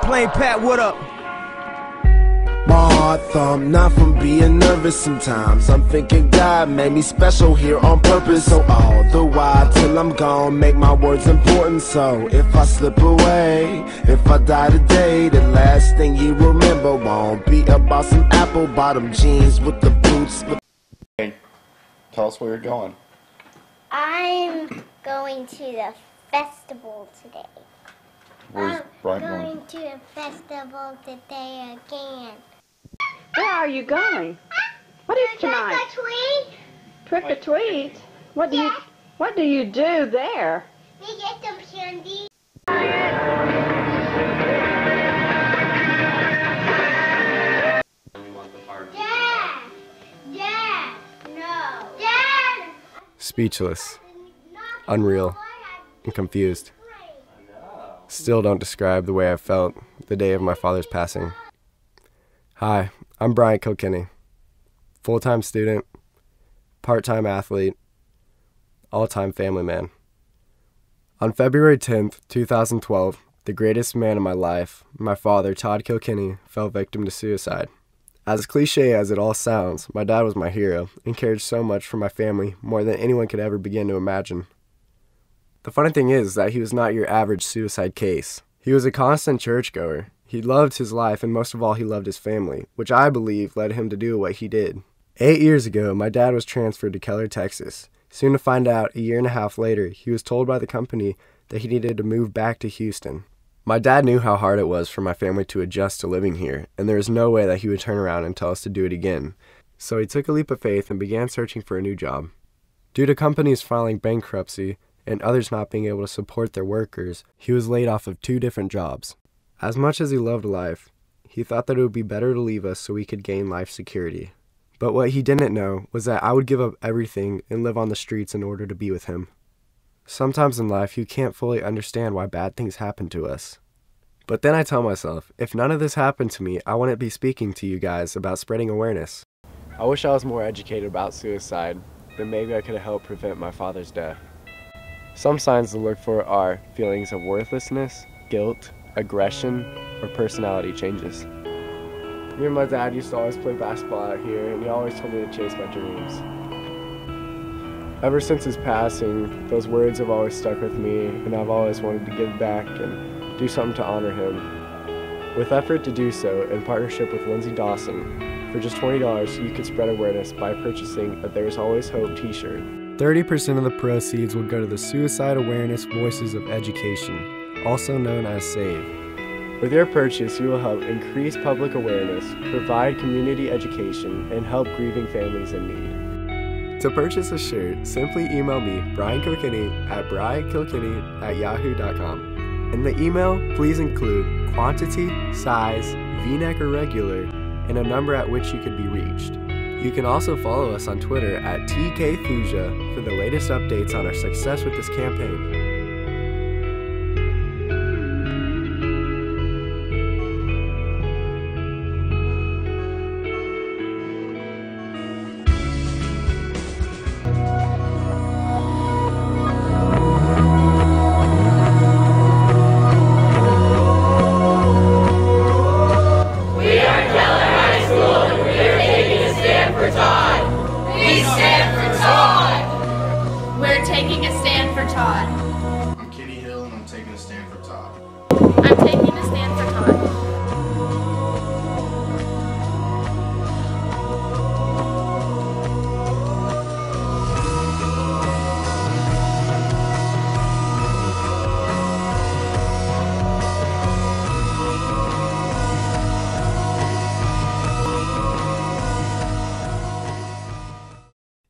Plain Pat, what up? My heart thump, not from being nervous sometimes. I'm thinking God made me special here on purpose. So all the while till I'm gone, make my words important. So if I slip away, if I die today, the last thing you remember won't be about some apple bottom jeans with the boots. Hey, tell us where you're going. I'm going to the festival today. Where's Bryant going? I'm going to the festival today again. Where are you going? What is tonight? Trick or treat. Trick or treat? What do you do there? We get some candy. Dad! Dad! No! Dad! Speechless, unreal, and confused. Still don't describe the way I felt the day of my father's passing. Hi, I'm Bryant Kilkenny, full-time student, part-time athlete, all-time family man. On February 10th, 2012, the greatest man in my life, my father, Todd Kilkenny, fell victim to suicide. As cliche as it all sounds, my dad was my hero and cared so much for my family, more than anyone could ever begin to imagine. The funny thing is that he was not your average suicide case. He was a constant churchgoer. He loved his life, and most of all, he loved his family, which I believe led him to do what he did. 8 years ago, my dad was transferred to Keller, Texas. Soon to find out, a year and a half later, he was told by the company that he needed to move back to Houston. My dad knew how hard it was for my family to adjust to living here, and there was no way that he would turn around and tell us to do it again. So he took a leap of faith and began searching for a new job. Due to companies filing bankruptcy and others not being able to support their workers, he was laid off of 2 different jobs. As much as he loved life, he thought that it would be better to leave us so we could gain life security. But what he didn't know was that I would give up everything and live on the streets in order to be with him. Sometimes in life, you can't fully understand why bad things happen to us. But then I tell myself, if none of this happened to me, I wouldn't be speaking to you guys about spreading awareness. I wish I was more educated about suicide, then maybe I could have helped prevent my father's death. Some signs to look for are feelings of worthlessness, guilt, aggression, or personality changes. Me and my dad used to always play basketball out here, and he always told me to chase my dreams. Ever since his passing, those words have always stuck with me, and I've always wanted to give back and do something to honor him. With effort to do so, in partnership with Lindsay Dawson, for just $20 you could spread awareness by purchasing a There's Always Hope t-shirt. 30% of the proceeds will go to the Suicide Awareness Voices of Education, also known as SAVE. With your purchase, you will help increase public awareness, provide community education, and help grieving families in need. To purchase a shirt, simply email me, Bryant Kilkenny, at bryantkilkenny@yahoo.com. In the email, please include quantity, size, V-neck or regular, and a number at which you could be reached. You can also follow us on Twitter at TKThuja for the latest updates on our success with this campaign. We are Keller High School, and we are taking a stand for Todd. We stand for Todd. We're taking a stand for Todd. I'm Kitty Hill, and I'm taking a stand for Todd. I'm taking a stand for Todd.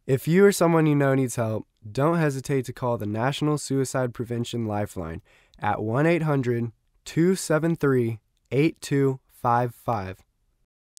If you or someone you know needs help, don't hesitate to call the National Suicide Prevention Lifeline at 1-800-273-8255.